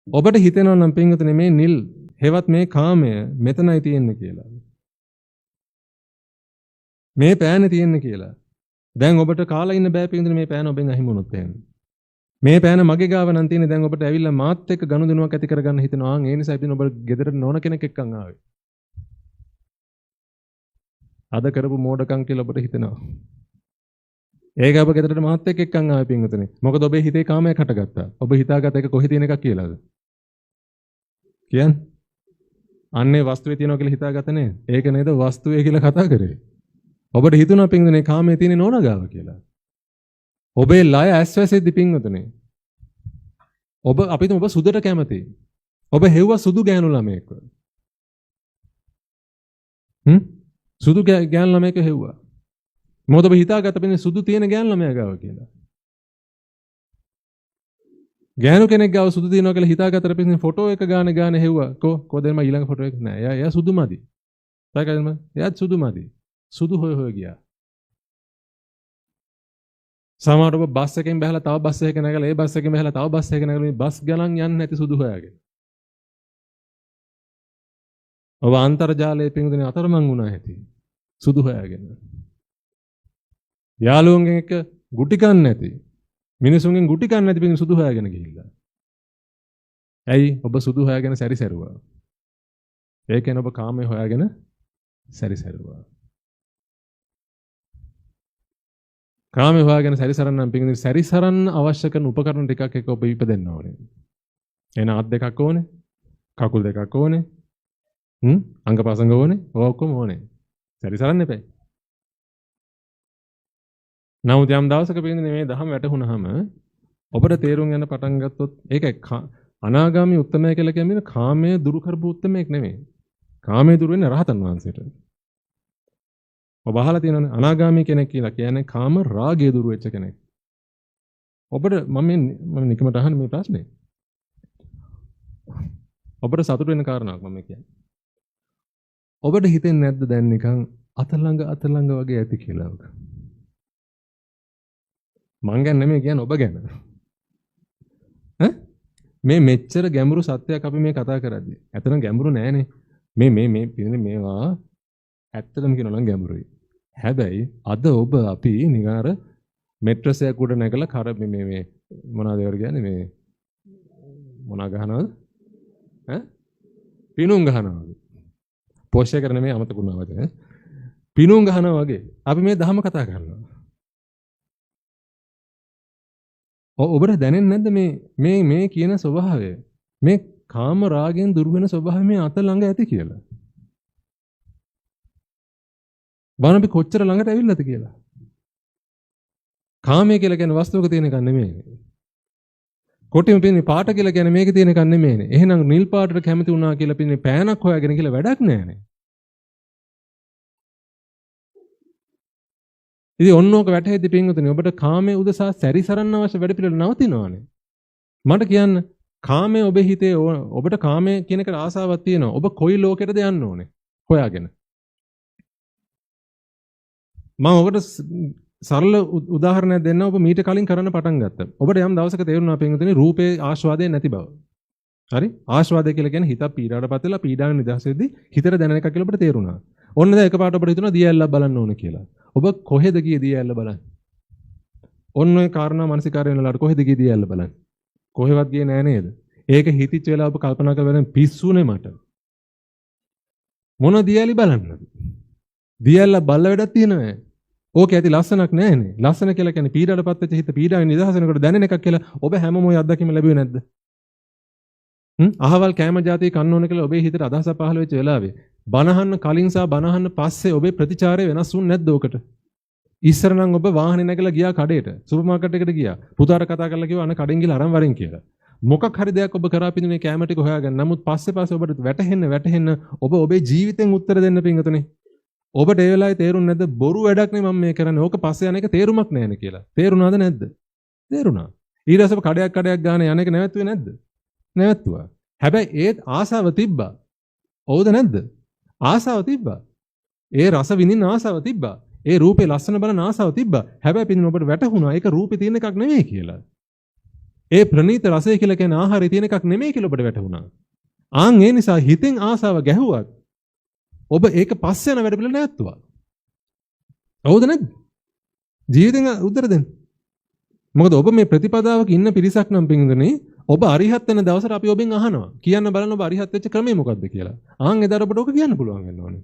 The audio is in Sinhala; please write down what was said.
ඔබට හිතෙනවා නම් පින්වතුනි මේ නිල් හෙවත් මේ කාමය මෙතනයි තියෙන්නේ කියලා. මේ පෑනේ තියෙන්නේ කියලා. දැන් ඔබට කාලා ඉන්න බෑ පින්වතුනි මේ පෑන ඔබෙන් අහිමුණොත් එහෙම. මේ පෑන මගේ ගාව නම් තියෙන්නේ දැන් ඔබට ඇවිල්ලා මාත් එක්ක ගනුදෙනුවක් ඇති කරගන්න හිතෙනවා. ඒ නිසා ඉතින් ඔබ ගෙදරට නොන කෙනෙක් එක්කන් ආවේ. අද කරපු මෝඩකම් කියලා ඔබට හිතෙනවා. ඒක ඔබ ගෙදරට මාත් එක්ක එක්කන් ආවේ පින්වතුනි. මොකද ඔබේ හිතේ කාමයක් හටගත්තා. ඔබ හිතාගත්ත එක කොහෙ තියෙන එකක් කියලාද? කියන්නේ? අන්නේ වස්තුවේ තියෙනවා කියලා හිතාගත්ත නේද? ඒක නේද වස්තුවේ කියලා කතා කරේ. ඔබට හිතුණා පින්වතුනි කාමයේ තියෙන නෝනා ගාව කියලා. ඔබේ ලය ඇස්වැසෙද්දි පින්වතුනි. අපිට ඔබ සුදට කැමති. ඔබ හෙව්ව සුදු ගෑනු ළමයෙක්ව. සුදු ගෑනු ළමයෙක් හෙව්වා. මොකද ඔබ හිතාගත්ත පින්නේ සුදු තියෙන ගෑනු ළමයා ගාව කියලා. ගෑනු කෙනෙක් ගාව සුදු තියෙනවා කියලා හිතාගත්තට පින්නේ ෆොටෝ එක ගාන හෙව්වා. කොහොමද මම ඊළඟ ෆොටෝ එක නෑ. එයා සුදුමදි. තාකදම එයාත් සුදුමදි. සුදු හොය ගියා. සමහරව ඔබ බස් එකෙන් බහලා තව බස් එකක නැගලා ඒ බස් එකෙන් බහලා තව බස් එකක නැගලා මේ බස් ගණන් යන්නේ නැති සුදු හොයාගෙන. ඔබ අන්තර්ජාලයේ පින්දුනේ අතරමං වුණා ඇති. සුදු හොයාගෙන. යාළුවන්ගෙන් එක ගුටි කන්න නැති. මිනිසුන්ගෙන් ගුටි කන්න නැති පින් සුදු හොයාගෙන ගිහිල්ලා. ඇයි ඔබ සුදු හොයාගෙන සැරිසරුවා? ඒ කියන්නේ ඔබ කාමයේ හොයාගෙන සැරිසරුවා. කාමයේ හොයාගෙන සැරිසරන්න පින් සැරිසරන්න අවශ්‍ය කරන උපකරණ ටිකක් එක ඔබ ඉපදෙන්න ඕනේ. එන අත් දෙකක් ඕනේ. කකුල් දෙකක් ඕනේ. අංගපසංග ඕනේ. ඔක්කොම ඕනේ. සැරිසරන්න එපා. නමුත් යම් දවසක පින්නේ මේ දහම වැටහුණාම ඔබට තේරුම් යන පටන් ගත්තොත් ඒක අනාගාමී උත්තමය කියලා කියන්නේ කාමයේ දුරු කරපු උත්තමයෙක් නෙමෙයි. කාමයේ දුරු වෙන්නේ රහතන් වහන්සේට. ඔබ අහලා තියෙනවනේ අනාගාමී කෙනෙක් කියලා කියන්නේ කාම රාගය දුරු වෙච්ච කෙනෙක්. ඔබට මම නිකමට අහන මේ ප්‍රශ්නේ. ඔබට සතුට වෙන කාරණාවක් මම කියන්නේ. ඔබට හිතෙන්නේ නැද්ද දැන් නිකන් අත ළඟ වගේ ඇති කියලා ඔක? මං ගැන නෙමෙයි කියන්නේ ඔබ ගැන. මේ මෙච්චර ගැඹුරු සත්‍යයක් අපි මේ කතා කරද්දී. ඇත්තටම ගැඹුරු නෑනේ. මේවා ඇත්තටම කියනවා නම් ගැඹුරුයි. හැබැයි අද ඔබ අපි නිකාර මෙට්‍රස් එකක් උඩ නැගලා කර මේ මොනවද ඒවට කියන්නේ මේ මොනවා ගහනවද? පිනුම් ගහනවා. පොෂ් එක නෙමෙයි අමතකුණා වගේ. පිනුම් ගහනවා වගේ. අපි මේ ධර්ම කතා කරනවා. ඔබට දැනෙන්නේ නැද්ද මේ කියන ස්වභාවය? මේ කාම රාගයෙන් දුරු වෙන ස්වභාවය මේ අත ළඟ ඇති කියලා. බලන්න අපි කොච්චර ළඟට ඇවිල්ලාද කියලා. කාමය කියලා කියන්නේ වස්තුවක තියෙන එකක් නෙමෙයි. කොටිම පින්නේ පාට කියලා කියන්නේ මේකේ තියෙන එකක් නෙමෙයිනේ. එහෙනම් නිල් පාටට කැමති වුණා කියලා පින්නේ පෑනක් හොයාගෙන කියලා වැඩක් නෑනේ. ඉතින් ඔන්නෝක වැටහෙද්දි පින්වතුනි ඔබට කාමයේ උදසා සැරිසරන්න අවශ්‍ය වැඩ පිළිවෙල නවතිනවානේ. මට කියන්න කාමයේ ඔබේ හිතේ ඔබට කාමයේ කියන එකට ආසාවක් තියෙනවා. ඔබ කොයි ලෝකෙටද යන්න ඕනේ හොයාගෙන. මම ඔබට සරල උදාහරණයක් දෙන්න ඔබ මීට කලින් කරන්න පටන් ගත්තා. ඔබට යම් දවසක තේරුණා පින්වතුනි රූපේ ආස්වාදයේ නැති බව. හරි? ආස්වාදය කියලා කියන්නේ හිත පීඩාවටපත් වෙලා පීඩාවෙන් නිදහස් වෙද්දී හිතට දැනෙන එකක් කියලා ඔබට තේරුණා. ඔන්න දැන් එකපාරට ඔබට හිතුණා දියැලක් බලන්න ඕන කියලා. ඔබ කොහෙද ගියේ දියැලල බලන්න? ඔන්න ඔය කාරණා මානසිකාරය වෙනලාට කොහෙද ගියේ දියැලල බලන්න? කොහෙවත් ගියේ නෑ නේද? ඒක හිතිච්ච වෙලාව ඔබ කල්පනා කරලා පිස්සුනේ මට. මොන දියැලි බලන්නද? දියැලල බල්ල වැඩක් තියෙනවද? ඕක ඇති ලස්සනක් නෑනේ. ලස්සන කියලා කියන්නේ පීඩාවටපත් වෙච්ච හිත පීඩාවෙන් නිදහස් වෙනකොට දැනෙන එකක් කියලා ඔබ හැමෝම ඔය අත්දැකීම ලැබුවේ නැද්ද? අහවල් කැම જાතිය කන්න ඕන කියලා ඔබේ හිතට අදහසක් පහළ වෙච්ච වෙලාවේ බනහන්න කලින් සහ බනහන්න පස්සේ ඔබේ ප්‍රතිචාරය වෙනස් වුනේ නැද්ද ඔකට? ඉස්සර නම් ඔබ වාහනේ නැගලා ගියා කඩේට, සුපර් මාකට් එකට ගියා. පුතාට කතා කරලා කිව්වා අන්න කඩෙන් ගිහලා අරන් වරින් කියලා. මොකක් හරි දෙයක් ඔබ කරා පිටින් මේ කැම ටික හොයාගන්න. නමුත් පස්සේ ඔබට වැටහෙන්න ඔබ ඔබේ ජීවිතෙන් උත්තර දෙන්න පින්වතුනි. ඔබට ඒ වෙලාවේ තේරුන්නේ නැද්ද බොරු වැඩක් නේ මම මේ කරන්නේ. ඕක පස්සේ යන එක තේරුමක් නැහැනේ කියලා. තේරුණාද නැද්ද? තේරුණා. ඊට පස්සේ කඩයක් ගාන යන එක නැවතුනේ නැද්ද? නැවතුවා. හැබැයි ඒත් ආසාව තිබ්බා. ඔව්ද නැද්ද? ආසාව තිබ්බා. ඒ රස විඳින්න ආසාව තිබ්බා. ඒ රූපේ ලස්සන බලන ආසාව තිබ්බා. හැබැයි පිටින් ඔබට වැටහුණා ඒක රූපේ තියෙන එකක් නෙවෙයි කියලා. ඒ ප්‍රණීත රසය කියලා කියන ආහාරය තියෙන එකක් නෙමෙයි කියලා ඔබට වැටහුණා. ආන් ඒ නිසා හිතෙන් ආසාව ගැහුවත් ඔබ ඒක පස්සේ යන වැඩ පිළිවෙල නැවතුවා. හවුද නැද්ද? ජීවිතෙන් උත්තර දෙන්න. මොකද ඔබ මේ ප්‍රතිපදාවක ඉන්න පිරිසක් නම් පින්දුනේ ඔබ අරිහත් වෙන දවසට අපි ඔබෙන් අහනවා. කියන්න බලන්න ඔබ අරිහත් වෙච්ච ක්‍රමය මොකක්ද කියලා. ආන් එදාට ඔබට ඕක කියන්න පුළුවන් වෙන්න ඕනේ.